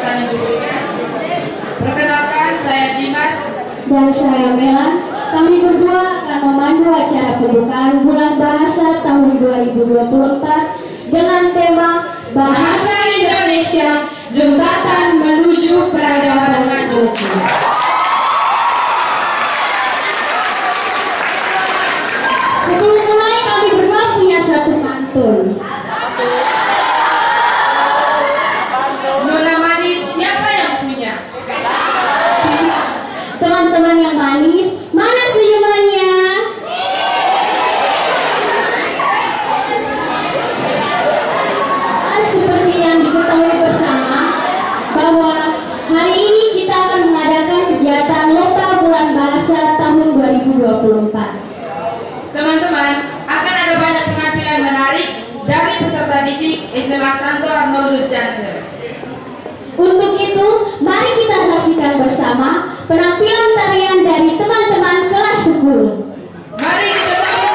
pertanyaan berikutnya. Perkenalkan, saya Dimas dan saya Melan. Kami berdua akan memandu acara pembukaan Bulan Bahasa tahun 2024 dengan tema Bahasa Indonesia, Jembatan Menuju Peradaban Maju. Sebelum mulai, kami berdua punya satu pantun. Nona Manis, siapa yang punya? Teman-teman yang manis, mana senyumannya? Seperti yang diketahui bersama bahwa hari ini kita akan mengadakan kegiatan Lomba Bulan Bahasa tahun 2024. Teman-teman, akan ada banyak penampilan menarik dari peserta didik SMA Santo Arnoldus Jansen. Untuk itu, mari kita saksikan bersama penampilan tarian dari teman-teman kelas 10. Mari kita sambut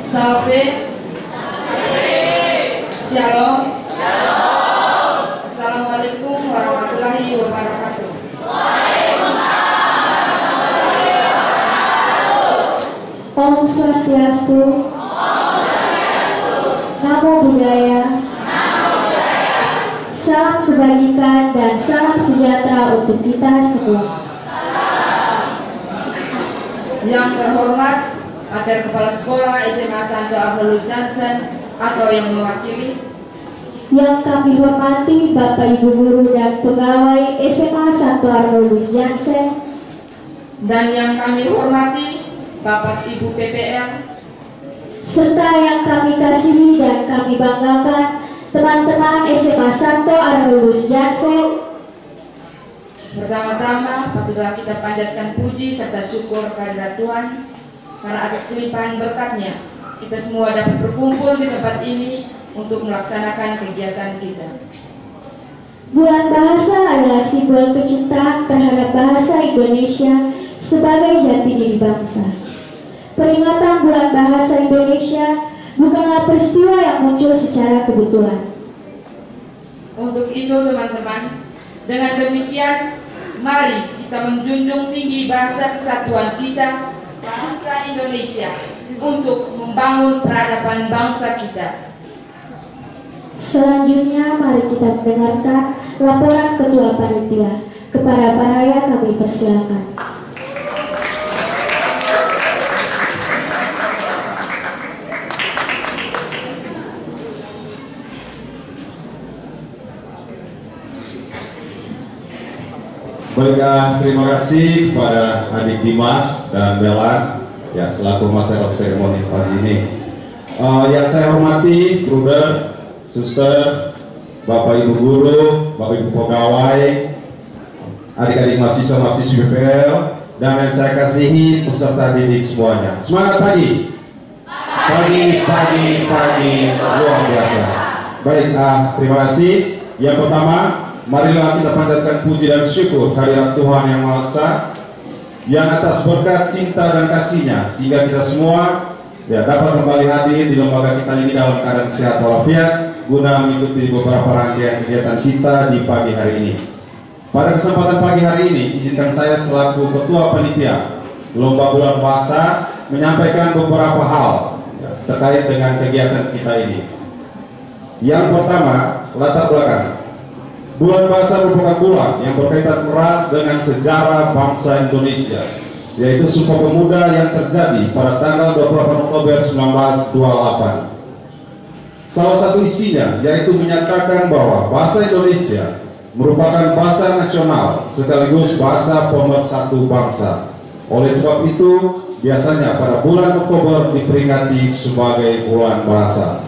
Salve. Shalom. Assalamualaikum warahmatullahi wabarakatuh. Om Swastiastu. Namo Buddhaya. Salam kebajikan dan salam sejahtera untuk kita semua. Yang terhormat Wakil Kepala Sekolah SMA Santo Arnolus Jansen atau yang mewakili, yang kami hormati Bapak Ibu Guru dan pegawai SMA Santo Arnolus Jansen, dan yang kami hormati Bapak Ibu PPL, serta yang kami kasihi dan kami banggakan teman-teman SMA Santo Arnolus Jansen. Pertama-tama patutlah kita panjatkan puji serta syukur kehadirat Tuhan karena atas kelimpahan berkat-Nya kita semua dapat berkumpul di tempat ini untuk melaksanakan kegiatan kita. Bulan Bahasa adalah simbol kecintaan terhadap bahasa Indonesia sebagai jati diri bangsa. Peringatan Bulan Bahasa Indonesia bukanlah peristiwa yang muncul secara kebetulan. Untuk itu teman-teman, dengan demikian mari kita menjunjung tinggi bahasa kesatuan kita, bangsa Indonesia, untuk membangun peradaban bangsa kita. Selanjutnya mari kita mendengarkan laporan Ketua Panitia. Kepada Paraya kami persilakan. Baik, terima kasih kepada adik Dimas dan Bella ya selaku Master of Ceremony pagi ini. Yang saya hormati, Bruder, Suster, Bapak Ibu Guru, Bapak Ibu Pegawai, adik-adik mahasiswa-mahasiswi PPL, dan yang saya kasihi peserta didik semuanya. Semangat pagi! Pagi, luar biasa. Baik, terima kasih. Yang pertama, marilah kita panjatkan puji dan syukur kehadirat Tuhan Yang Maha Esa yang atas berkat cinta dan kasih-Nya sehingga kita semua dapat kembali hadir di lembaga kita ini dalam keadaan sehat walafiat guna mengikuti beberapa rangkaian kegiatan kita di pagi hari ini. Pada kesempatan pagi hari ini, izinkan saya selaku Ketua Panitia Lomba Bulan Bahasa menyampaikan beberapa hal terkait dengan kegiatan kita ini. Yang pertama, latar belakang. Bulan Bahasa merupakan bulan yang berkaitan erat dengan sejarah bangsa Indonesia, yaitu Sumpah Pemuda yang terjadi pada tanggal 28 Oktober 1928. Salah satu isinya yaitu menyatakan bahwa bahasa Indonesia merupakan bahasa nasional sekaligus bahasa pemersatu bangsa. Oleh sebab itu, biasanya pada bulan Oktober diperingati sebagai bulan bahasa.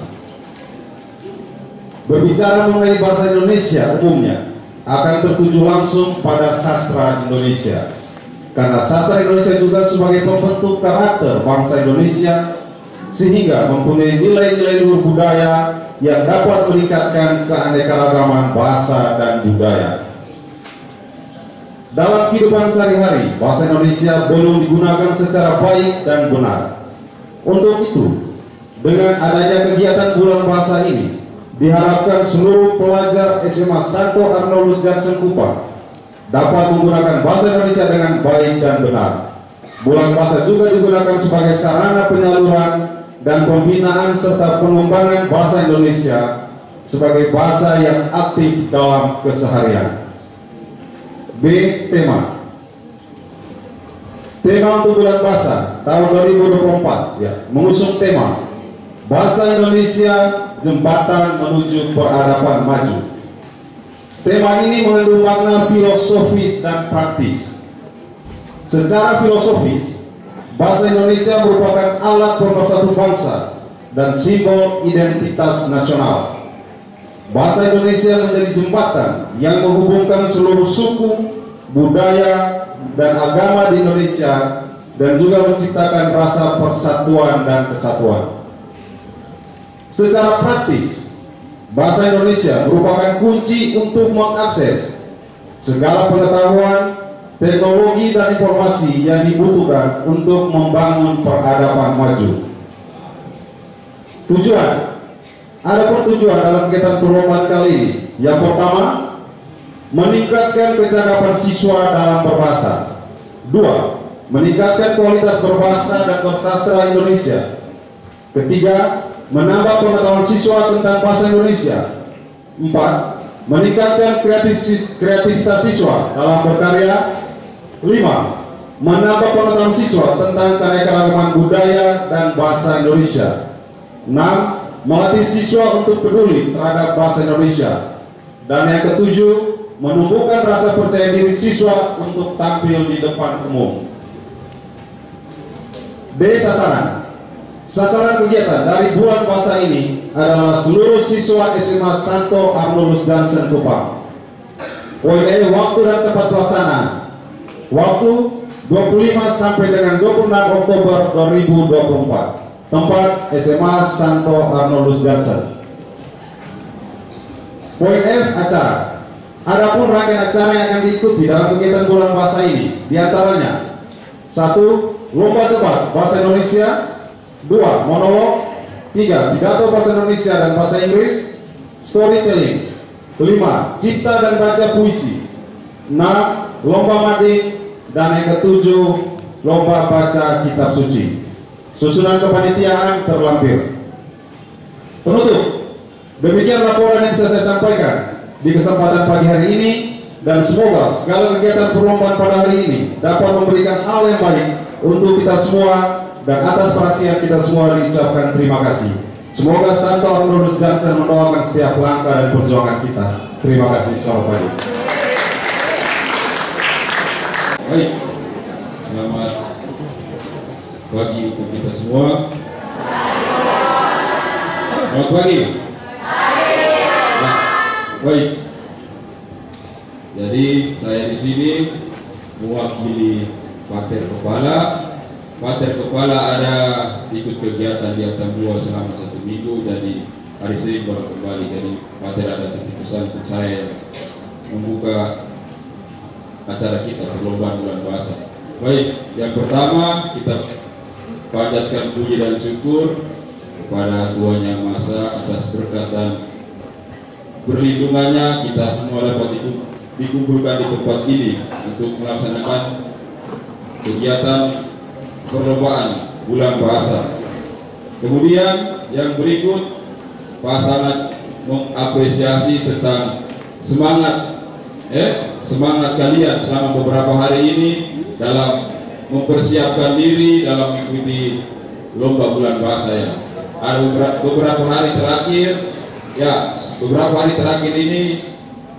Berbicara mengenai bahasa Indonesia umumnya akan tertuju langsung pada sastra Indonesia, karena sastra Indonesia juga sebagai pembentuk karakter bangsa Indonesia sehingga mempunyai nilai-nilai luhur budaya yang dapat meningkatkan keanekaragaman bahasa dan budaya. Dalam kehidupan sehari-hari, bahasa Indonesia belum digunakan secara baik dan benar. Untuk itu, dengan adanya kegiatan Bulan Bahasa ini, diharapkan seluruh pelajar SMA Santo Arnolus Jansen Kupang dapat menggunakan bahasa Indonesia dengan baik dan benar. Bulan Bahasa juga digunakan sebagai sarana penyaluran dan pembinaan serta pengembangan bahasa Indonesia sebagai bahasa yang aktif dalam keseharian. B. Tema. Tema untuk Bulan Bahasa tahun 2024 mengusung tema Bahasa Indonesia Jembatan Menuju Peradaban Maju. Tema ini mengandung makna filosofis dan praktis. Secara filosofis, bahasa Indonesia merupakan alat pemersatu bangsa dan simbol identitas nasional. Bahasa Indonesia menjadi jembatan yang menghubungkan seluruh suku, budaya, dan agama di Indonesia dan juga menciptakan rasa persatuan dan kesatuan. Secara praktis, bahasa Indonesia merupakan kunci untuk mengakses segala pengetahuan, teknologi, dan informasi yang dibutuhkan untuk membangun peradaban maju. Tujuan. Ada tujuan dalam kegiatan perlombaan kali ini. Yang pertama, meningkatkan kecakapan siswa dalam berbahasa. 2. Meningkatkan kualitas berbahasa dan bersastra Indonesia. Ketiga, menambah pengetahuan siswa tentang bahasa Indonesia. 4. Meningkatkan kreativitas siswa dalam berkarya. 5. Menambah pengetahuan siswa tentang keanekaragaman budaya dan bahasa Indonesia. 6. Melatih siswa untuk peduli terhadap bahasa Indonesia. Dan yang ketujuh, menumbuhkan rasa percaya diri siswa untuk tampil di depan umum. B. Sasaran. Sasaran kegiatan dari bulan bahasa ini adalah seluruh siswa SMA Santo Arnolus Johnson Kupang. Poin E, waktu dan tempat pelaksanaan. Waktu 25 sampai dengan 26 Oktober 2024. Tempat SMA Santo Arnolus Johnson. Poin F, acara. Adapun rangkaian acara yang akan diikuti dalam kegiatan bulan bahasa ini, diantaranya 1. Lomba debat bahasa Indonesia. 2. Monolog. 3. Pidato bahasa Indonesia dan bahasa Inggris. Storytelling. 5. Cipta dan baca puisi. 6. Lomba mading. Dan yang ketujuh, lomba baca kitab suci. Susunan kepanitiaan terlampir. Penutup. Demikian laporan yang bisa saya sampaikan di kesempatan pagi hari ini, dan semoga segala kegiatan perlombaan pada hari ini dapat memberikan hal yang baik untuk kita semua, dan atas perhatian kita semua diucapkan terima kasih. Semoga Santo Arnolus Johnson mendoakan setiap langkah dan perjuangan kita. Terima kasih. Selamat pagi. Baik, selamat pagi untuk kita semua. Selamat pagi. Nah, baik. Jadi saya di sini mewakili Pater Kepala. Pater Kepala ada ikut kegiatan di Atambua selama 1 minggu, jadi hari Senin baru kembali. Jadi Pater ada keputusan untuk saya membuka acara kita perlombaan bulan bahasa. Baik, yang pertama kita panjatkan puji dan syukur kepada Tuhan Yang Maha Esa atas berkat dan perlindungannya kita semua dapat dikumpulkan di tempat ini untuk melaksanakan kegiatan perlombaan bulan bahasa. Kemudian yang berikut, Pak sangat mengapresiasi tentang semangat kalian selama beberapa hari ini dalam mempersiapkan diri dalam mengikuti lomba bulan bahasa ya. Ada beberapa hari terakhir ini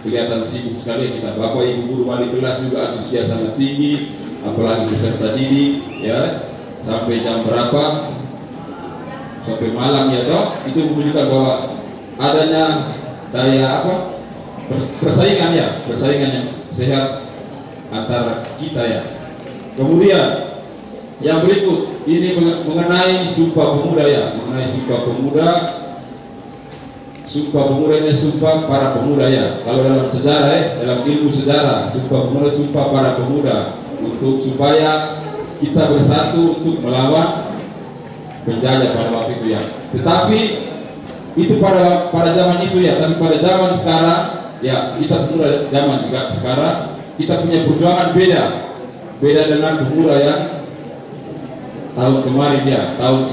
kelihatan sibuk sekali kita. Bapak Ibu guru wali kelas juga antusias sangat tinggi, apalagi peserta didik ya, sampai jam berapa, sampai malam ya toh. Itu menunjukkan bahwa adanya daya persaingan yang sehat antara kita ya. Kemudian yang berikut ini mengenai Sumpah Pemuda ya, mengenai Sumpah Pemuda. Sumpah Pemuda ini sumpah para pemuda ya. Kalau dalam sejarah dalam ilmu sejarah, Sumpah Pemuda sumpah para pemuda untuk supaya kita bersatu untuk melawan penjajah pada waktu itu ya. Tetapi itu pada zaman itu ya, tapi pada zaman sekarang ya, kita pemuda zaman juga sekarang kita punya perjuangan beda dengan pemuda yang tahun kemarin ya, tahun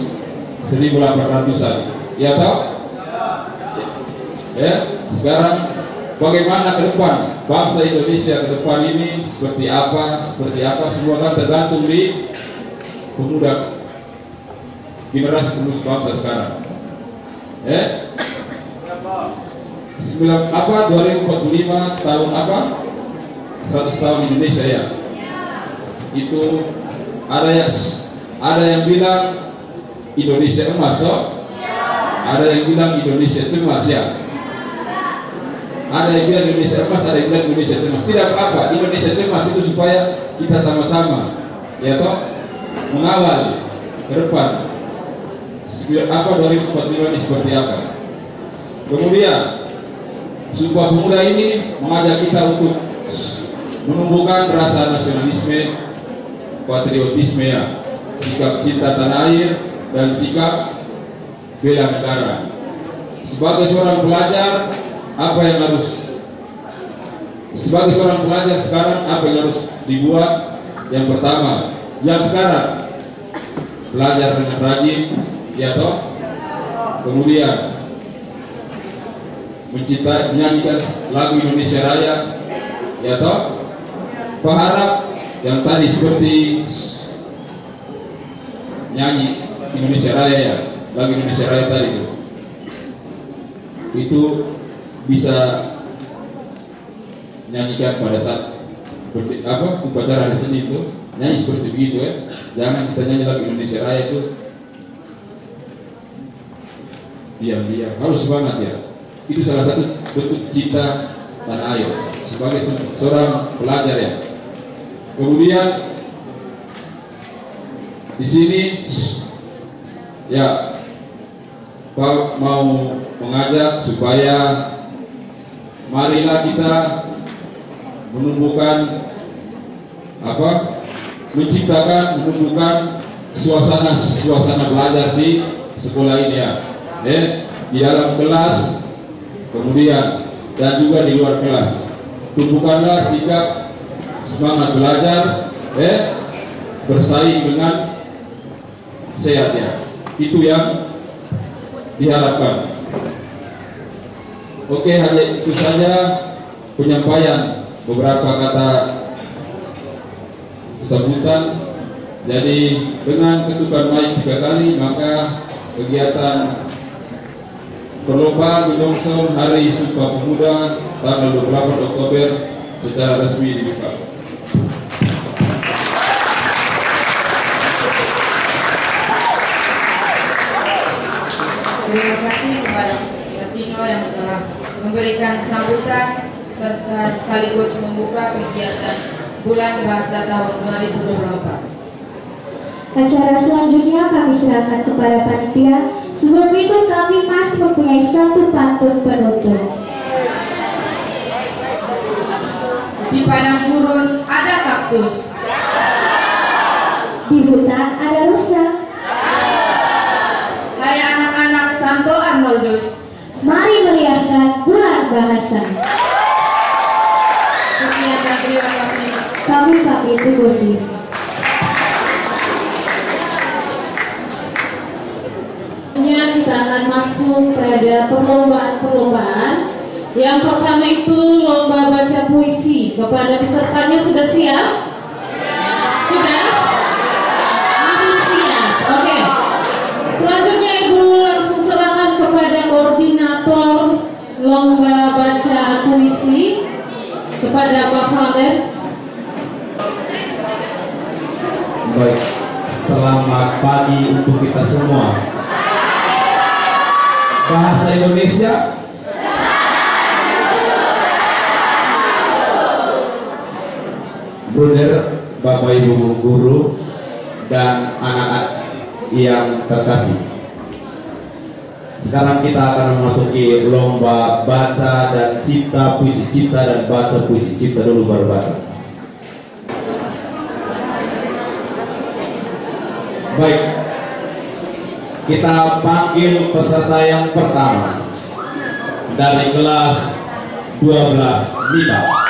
1800-an ya toh ya. Sekarang bagaimana ke depan bangsa Indonesia ke depan ini seperti apa semua kan tergantung di pemuda, generasi penerus bangsa sekarang ya. 2045 tahun 100 tahun Indonesia ya. Itu ada yang bilang Indonesia emas toh, ada yang bilang Indonesia cemas ya. Ada yang bilang Indonesia emas, ada yang bilang Indonesia cemas. Tidak apa-apa, Indonesia cemas itu supaya kita sama-sama ya toh mengawal ke depan 2045 ini seperti apa. Kemudian Sumpah Pemuda ini mengajak kita untuk menumbuhkan rasa nasionalisme, patriotisme ya, sikap cinta tanah air, dan sikap bela negara. Sebagai seorang pelajar, apa yang harus sekarang apa yang harus dibuat? Yang pertama, yang sekarang belajar dengan rajin, ya toh. Kemudian menyanyikan lagu Indonesia Raya, ya toh. Berharap yang tadi seperti nyanyi Indonesia Raya, ya, lagu Indonesia Raya tadi itu bisa nyanyikan pada saat upacara hari Senin itu, nyanyi seperti begitu ya. Jangan kita nyanyi lagu Indonesia Raya itu diam-diam, harus semangat ya. Itu salah satu bentuk cinta tanah air sebagai seorang pelajar ya. Kemudian di sini ya Pak mau mengajak supaya marilah kita menumbuhkan menumbuhkan suasana belajar di sekolah ini ya, di dalam kelas, kemudian dan juga di luar kelas. Tumbuhkanlah sikap semangat belajar, bersaing dengan sehat ya. Itu yang diharapkan. Oke, hanya itu saja penyampaian beberapa kata sambutan. Jadi dengan ketukan mic 3 kali, maka kegiatan perlombaan menyongsong Hari Sumpah Pemuda tanggal 28 Oktober secara resmi dibuka. Terima kasih kepada Pak Tino yang telah memberikan sambutan serta sekaligus membuka kegiatan Bulan Bahasa tahun 2024. Acara selanjutnya kami serahkan kepada panitia. Sebelum itu kami masih mempunyai satu pantun penutup. Di padang gurun ada kaktus, Di hutan ada rusa. hai anak-anak Santo Arnoldus. Mari meriahkan Bulan Bahasa. Sekian dan terima kasih. Kami pamit undur diri. Kita akan masuk pada perlombaan. Yang pertama itu lomba baca puisi. Kepada pesertanya sudah siap? Sudah? Harus siap. Oke. Selanjutnya Ibu langsung serahkan kepada koordinator lomba baca puisi, kepada Pak Father. Baik, selamat pagi untuk kita semua. Bahasa Indonesia. Bruder, Bapak Ibu guru dan anak-anak yang terkasih. Sekarang kita akan memasuki lomba baca dan cipta, puisi cipta dan baca puisi cipta dulu baru baca. Baik, kita panggil peserta yang pertama dari kelas 12 MIPA.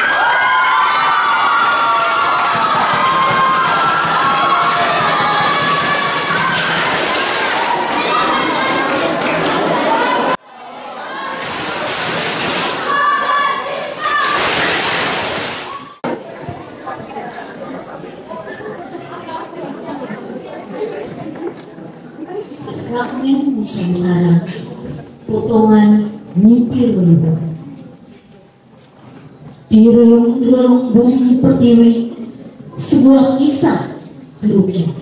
Fragmen Nusantara, potongan mimpi leluhur. Di relung-relung bumi pertiwi, sebuah kisah terukir.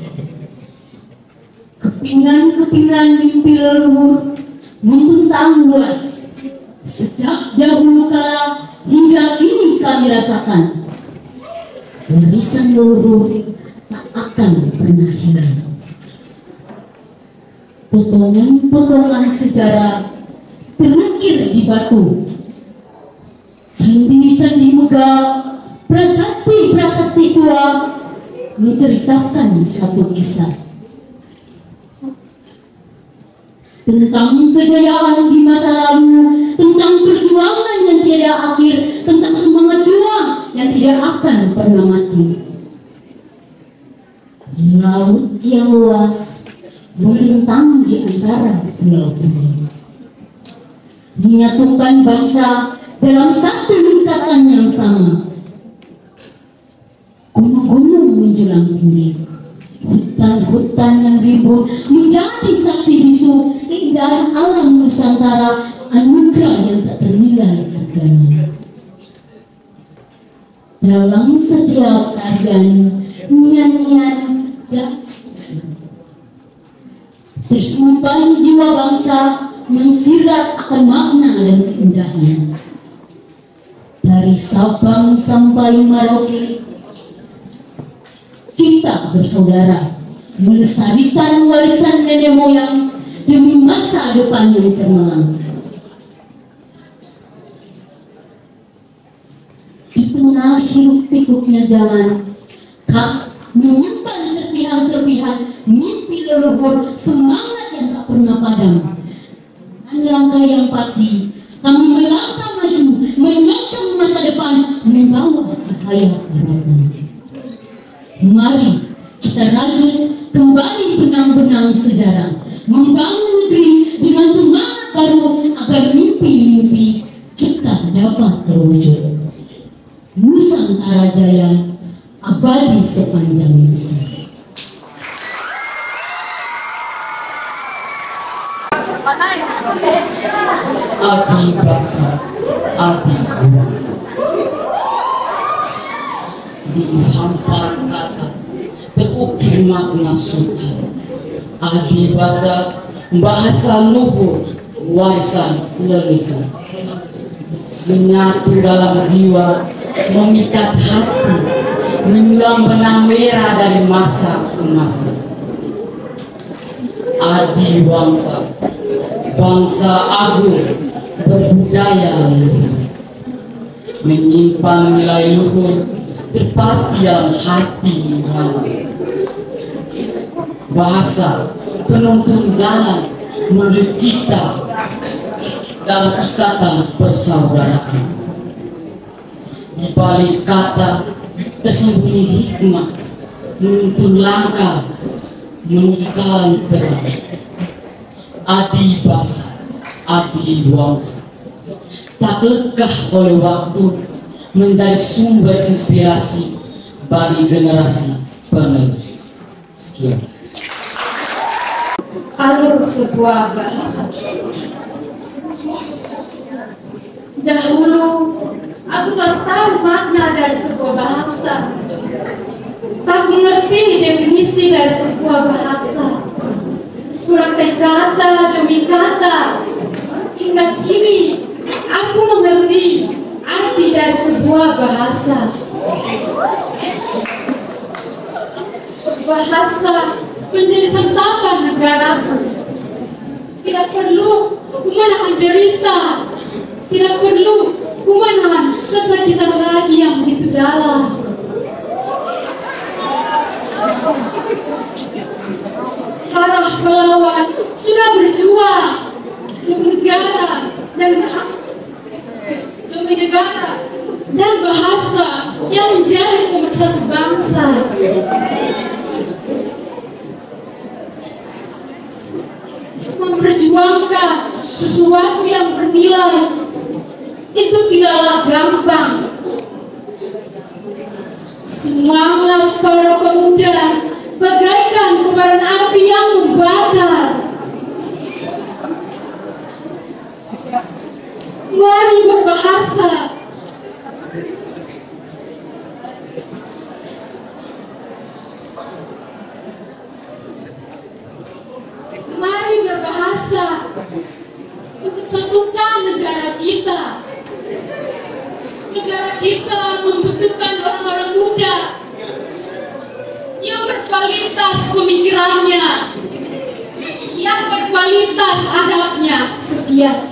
Kepingan-kepingan mimpi leluhur membentang luas. Sejak dahulu kala hingga kini kami rasakan. Warisan leluhur tak akan pernah hilang. Potongan-potongan sejarah terukir di batu. Candi-candi megah, prasasti-prasasti tua menceritakan satu kisah. tentang kejayaan di masa lalu, tentang perjuangan yang tiada akhir, tentang semangat juang yang tidak akan pernah mati. Laut yang luas melintang di antara pulau-pulau, menyatukan bangsa dalam satu ikatan yang sama. Gunung-gunung menjulang tinggi, hutan-hutan yang rimbun menjadi saksi bisu keindahan alam Nusantara, anugerah yang tak ternilai harganya. Dalam setiap tarian, nyanyian, dan tersimpan jiwa bangsa mensirat akan makna dan keindahan. Dari Sabang sampai Merauke, kita bersaudara melestarikan warisan nenek moyang demi masa depan yang cemerlang. Di tengah hiruk pikuknya jalan, kami menyimpan serpihan-serpihan mimpi leluhur, semangat yang tak pernah padam. Dengan langkah yang pasti, kami melangkah maju, menyongsong masa depan, membawa cahaya harapan. Mari kita rajut kembali benang-benang sejarah, membangun negeri dengan semangat baru agar mimpi-mimpi kita dapat terwujud. Nusantara Jaya abadi sepanjang masa. Abdi bangsa, abdi bangsa. Dihampar kata, terukir makna suci. Abdi bangsa, bahasa luhur, warisan leluhur. Menyatu dalam jiwa, memikat hati, menyulam benang merah dari masa ke masa. Adi bangsa, bangsa agung, berbudaya luhur, menyimpan nilai luhur, terpatiam hati nurani. Bahasa penuntun jalan menuju cita dalam ikatan persaudaraan. Di balik kata tersembunyi hikmah, menuntun langkah menuju jalan terang. Adi bangsa, adi bangsa, tak lekah oleh waktu, menjadi sumber inspirasi bagi generasi penerus. Sekian. Alur sebuah bahasa. Dahulu aku tak tahu makna dari sebuah bahasa, tak mengerti definisi dari sebuah bahasa. Kurang kata demi kata, hingga kini aku mengerti arti dari sebuah bahasa. Bahasa menjadi santapan negaraku. Tidak perlu ku menahan derita, tidak perlu ku menahan kesakitan lagi yang begitu dalam. Para pahlawan sudah berjuang demi negara dan bahasa yang menjadi pemersatu bangsa. Memperjuangkan sesuatu yang bernilai itu tidaklah gampang. Semangat para pemuda bagaikan kobaran api yang membakar. Mari berbahasa. Mari berbahasa untuk satukan negara kita. Negara kita membutuhkan orang-orang muda yang berkualitas pemikirannya, yang berkualitas adabnya. Sekian.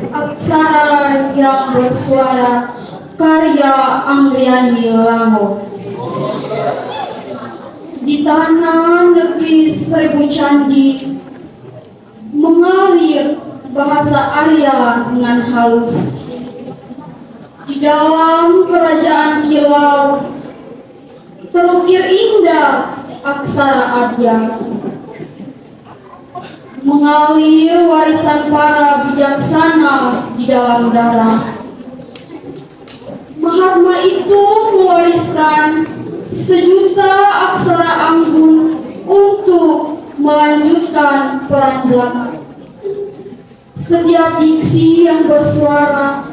Aksara yang bersuara, karya Anggriani Lango. Di tanah negeri seribu candi mengalir bahasa Arya dengan halus. Di dalam kerajaan kilau terukir indah aksara Arya. Mengalir warisan para bijaksana di dalam darah. Mahatma itu mewariskan sejuta aksara anggun untuk melanjutkan peranjang. Setiap diksi yang bersuara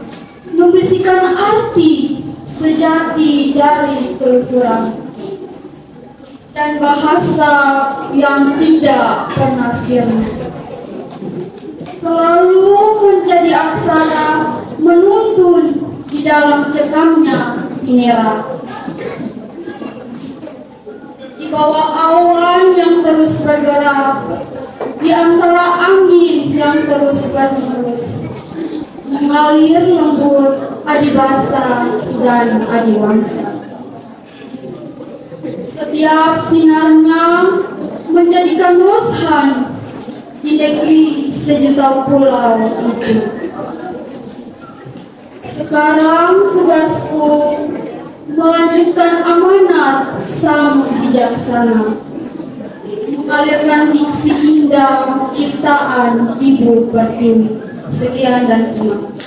membisikkan arti sejati dari tulisan dan bahasa yang tidak pernah sirna. Selalu menjadi aksara menuntun di dalam cekamnya minera. Di bawah awan yang terus bergerak, di antara angin yang terus berhembus, mengalir lembut adibasa dan adiwangsa. Setiap sinarnya menjadikan roshan di negeri sejuta pulau itu. Sekarang tugasku melanjutkan amanat sang bijaksana, mengalirkan diksi indah ciptaan Ibu Pertiwi. Sekian dan terima kasih.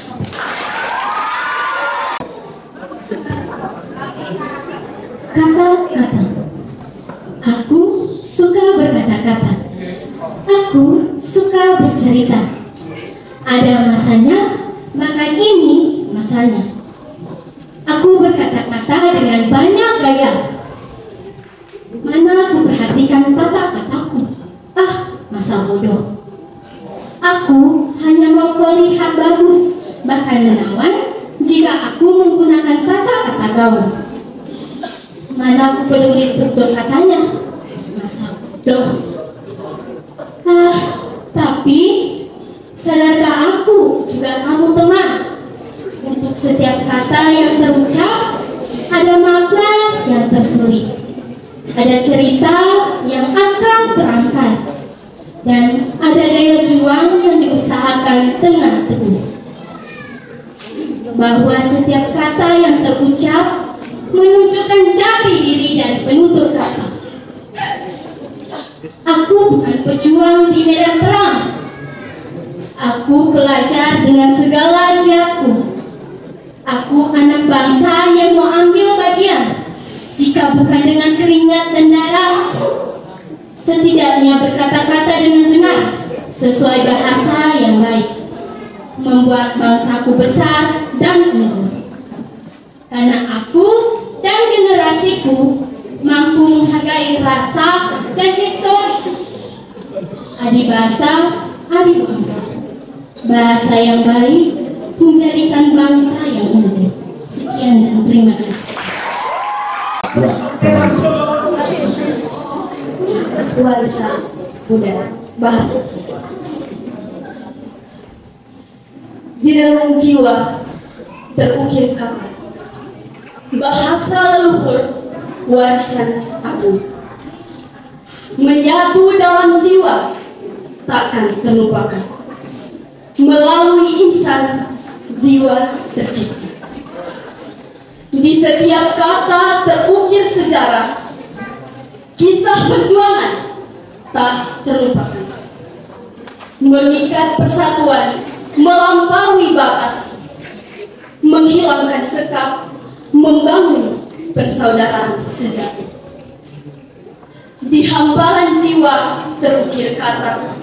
Kata-kata. Aku suka berkata-kata. Aku suka bercerita. Ada masanya, maka ini masanya. Aku berkata-kata dengan banyak gaya. Mana aku perhatikan kata-kataku. Masa bodoh. Aku hanya mau kau lihat bagus, bahkan menawan jika aku menggunakan kata-kata gaul. Mana aku peduli struktur katanya. Masa bodoh. Tapi sadarkah aku juga kamu teman? Untuk setiap kata yang terucap ada makna yang terselip, ada cerita yang akan terangkat, dan ada daya juang yang diusahakan dengan teguh. Bahwa setiap kata yang terucap menunjukkan jati diri dari penutur kata. Aku bukan pejuang di medan perang. Aku pelajar dengan segala giatku. Aku anak bangsa yang mau ambil bagian. Jika bukan dengan keringat dan darah, setidaknya berkata-kata dengan benar, sesuai bahasa yang baik, membuat bangsaku besar dan unggul. Karena aku dan generasiku mampu menghargai rasa dan histori. Adibasa, adibangsa. Bahasa yang baik menjadikan bangsa yang unggul. Sekian dan terima kasih. Warisan budaya bahasa. Di dalam jiwa terukir kata, bahasa leluhur warisan agung, menyatu dalam jiwa takkan terlupakan. Melalui insan jiwa tercipta. Di setiap kata terukir sejarah, kisah perjuangan tak terlupakan. Mengikat persatuan melampaui batas, menghilangkan sekat, membangun persaudaraan sejati. Di hamparan jiwa terukir kata,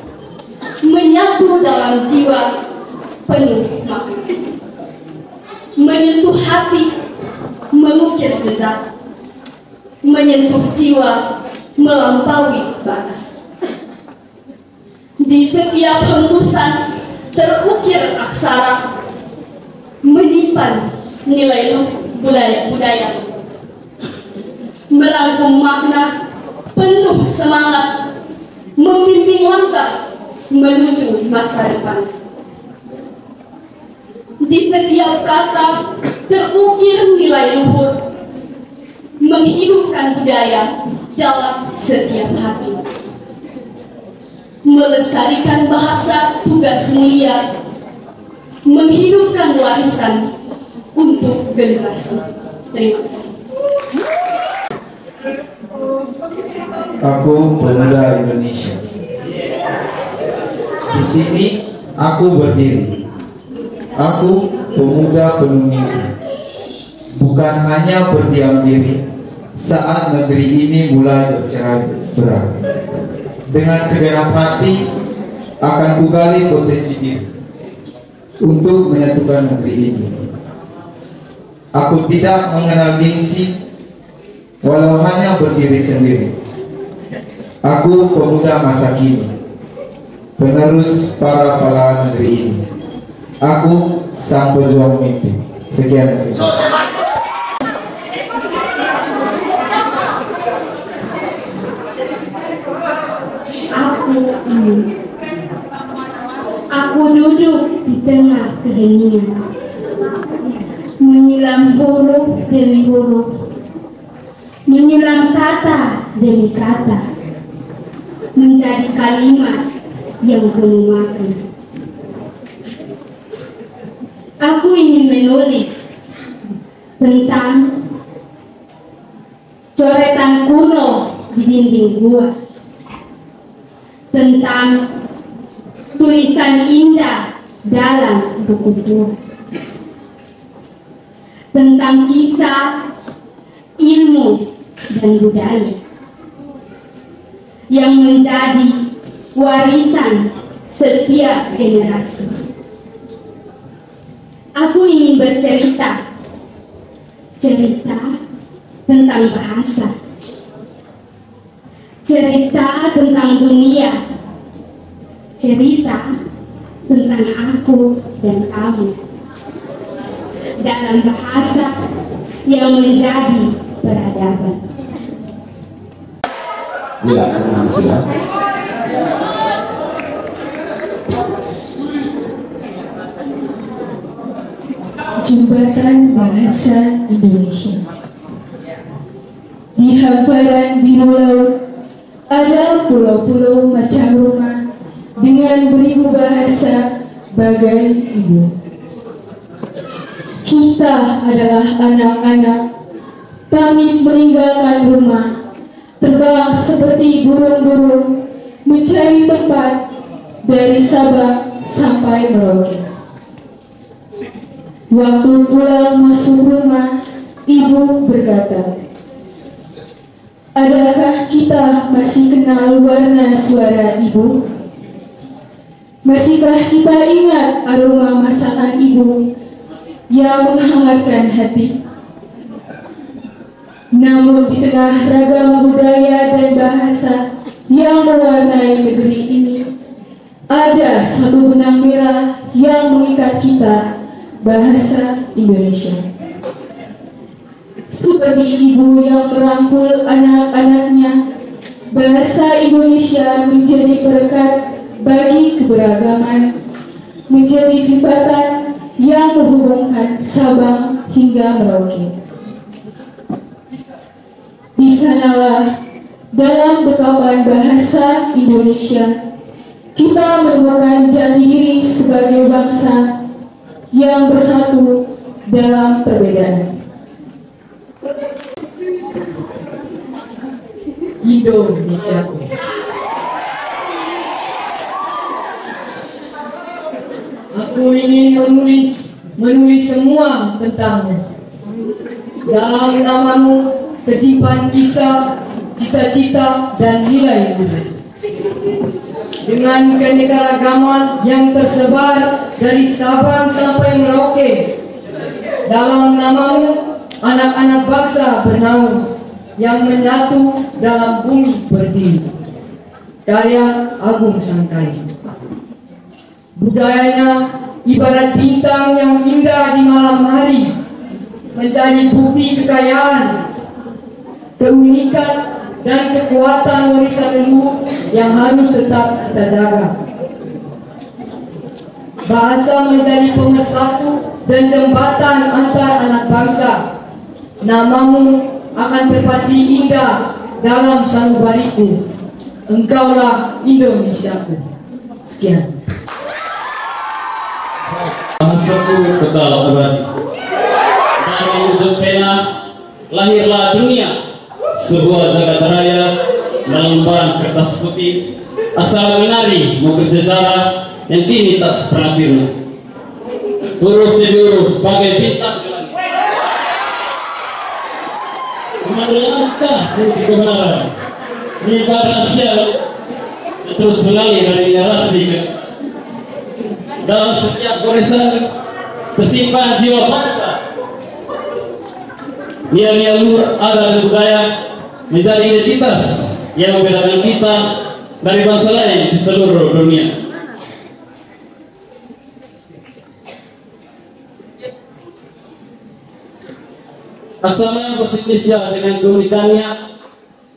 menyatu dalam jiwa penuh makna. Menyentuh hati, mengukir jejak, menyentuh jiwa, melampaui batas. Di setiap hembusan terukir aksara, menyimpan nilai budaya, merangkum makna, penuh semangat, membimbing langkah menuju masa depan. Di setiap kata terukir nilai luhur, menghidupkan budaya, dalam setiap hati. Melestarikan bahasa tugas mulia, menghidupkan warisan untuk generasi. Terima kasih. Aku pemuda Indonesia. Di sini aku berdiri. Aku pemuda penuh mimpi. Bukan hanya berdiam diri saat negeri ini mulai bercerai-berai. Dengan segenap hati akan kugali potensi diri untuk menyatukan negeri ini. Aku tidak mengenal gengsi walau hanya berdiri sendiri. Aku pemuda masa kini, penerus para pahlawan negeri ini. Aku sang pejuang mimpi. Sekian, terima kasih. Aku duduk di tengah keheningan, menyulam huruf demi huruf, menyulam kata demi kata, menjadi kalimat yang penuh makna. Aku ingin menulis tentang coretan kuno di dinding gua, tentang tulisan indah dalam buku tua, tentang kisah, ilmu, dan budaya yang menjadi warisan setiap generasi. Aku ingin bercerita, cerita tentang bahasa, cerita tentang dunia, cerita tentang aku dan kamu dalam bahasa yang menjadi peradaban. Silakan, silakan. Jembatan Bahasa Indonesia. Di hamparan biru laut ada pulau-pulau macam rumah dengan beribu bahasa bagai ibu. Kita adalah anak-anak, kami meninggalkan rumah, terbang seperti burung-burung, mencari tempat dari Sabang sampai Merauke. Waktu pulang masuk rumah, ibu berkata, "Adakah kita masih kenal warna suara ibu? Masihkah kita ingat aroma masakan ibu yang menghangatkan hati?" Namun di tengah ragam budaya dan bahasa yang mewarnai negeri ini, ada satu benang merah yang mengikat kita, bahasa Indonesia. Seperti ibu yang merangkul anak-anaknya, bahasa Indonesia menjadi berkat bagi keberagaman, menjadi jembatan yang menghubungkan Sabang hingga Merauke. Di sanalah dalam dekapan bahasa Indonesia kita menemukan jati diri sebagai bangsa yang bersatu dalam perbedaan. Indonesiaku. Aku ingin menulis semua tentangmu. Dalam namamu tersimpan kisah, cita-cita, dan nilai hidup. Dengan keanekaragaman yang tersebar dari Sabang sampai Merauke, dalam namamu anak-anak bangsa bernaung yang menyatu dalam bumi berdiri. Karya Agung Sangkari. Budayanya ibarat bintang yang indah di malam hari, menjadi bukti kekayaan, keunikan, dan kekuatan warisan leluhur yang harus tetap kita jaga. Bahasa menjadi pemersatu dan jembatan antar anak bangsa. Namamu akan terpatri indah dalam sanubariku, engkaulah Indonesiaku. Sekian. Bangsaku kekal abadi. Dari wujud pena lahirlah dunia, sebuah jagat raya melembar kertas putih, asal menari mukir sejarah yang kini tak pernah sirna. Huruf demi huruf bagai bintang di langit. Kemana-mana menuju kebenaran, menyebar sial terus mengalir dari generasi ke dalam setiap goresan tersimpan jiwa bangsa. Nilai-nilai luhur adat dan budaya menjadi identitas yang membedakan kita dari bangsa lain di seluruh dunia. Asalnya bahasa Indonesia dengan keunikannya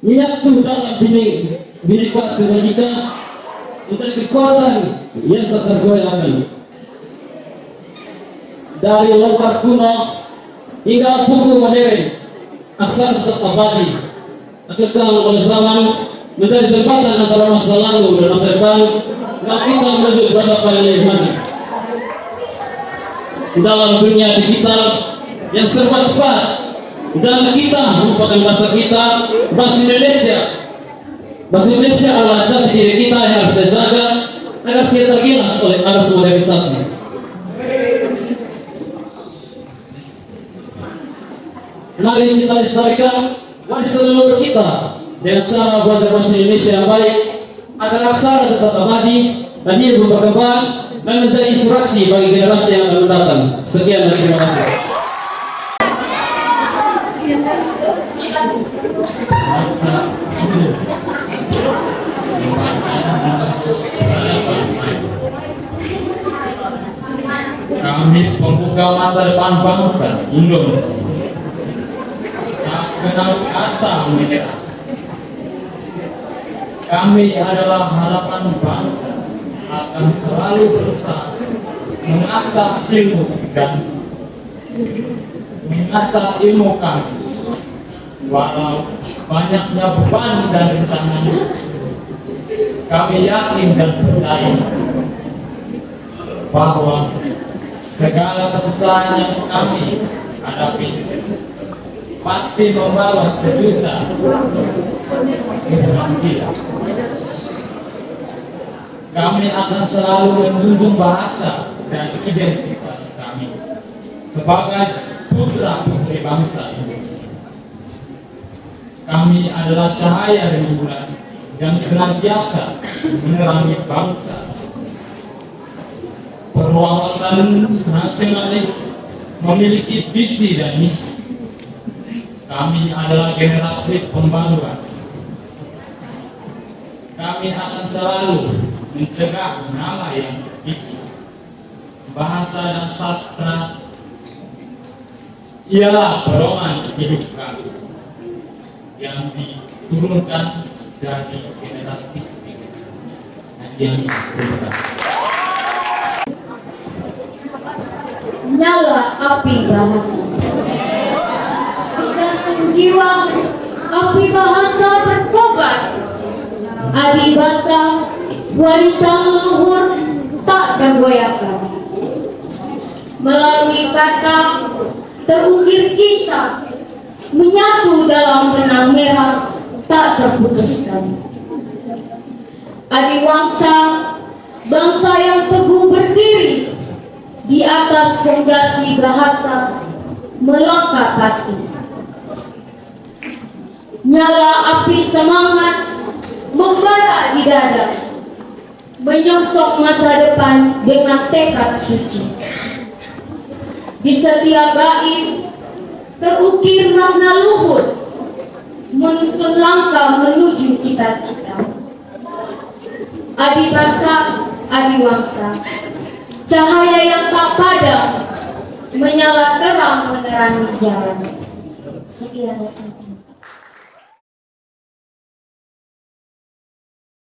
menyatu dalam bineka tunggal ika, menjadi kekuatan yang tak tergoyahkan. Dari lontar kuno hingga buku modern, aksara tetap abadi, terkekang oleh zaman, menjadi jembatan antara masa lalu dan masa depan, dan kita menuju beberapa yang lebih maju. Dalam dunia digital yang serba cepat, zaman kita merupakan bahasa kita, bahasa Indonesia. Bahasa Indonesia adalah jati diri kita yang harus dijaga agar tidak tergilas oleh arus modernisasi. Mari kita lestarikan warisan leluhur kita dengan cara belajar bahasa Indonesia yang baik agar aksara tetap abadi dan ia berkembang dan menjadi inspirasi bagi generasi yang akan datang. Sekian dan terima kasih. Kami pembuka masa depan bangsa Indonesia. Tak kenal kata menyerah. Kami adalah harapan bangsa, akan selalu berusaha mengasah ilmu kami. Walau banyaknya beban dan rintangan, kami yakin dan percaya bahwa segala kesusahan yang kami hadapi pasti membawa sejuta generasi. Kami akan selalu menjunjung bahasa dan identitas kami sebagai putra putri bangsa Indonesia. Kami adalah cahaya rembulan yang senantiasa menerangi bangsa. Perwawasan nasionalis memiliki visi dan misi. Kami adalah generasi pembaruan. Kami akan selalu mencegah nama yang tipis. Bahasa dan sastra ialah pedoman hidup kami yang diturunkan dari generasi ke generasi yang berubah. Nyala api bahasa, jantung jiwa api bahasa berkobar. Adi bahasa warisan leluhur tak tergoyahkan. Melalui kata terukir kisah, menyatu dalam benang merah tak terputuskan. Adiwangsa, bangsa yang teguh berdiri di atas fondasi bahasa melangkah pasti. Nyala api semangat membara di dada, menyongsong masa depan dengan tekad suci. Di setiap bait terukir makna luhur, menuntun langkah menuju cita-cita. Adibasa, adiwangsa, cahaya yang tak padam, menyala terang menerangi jalan. Sekian.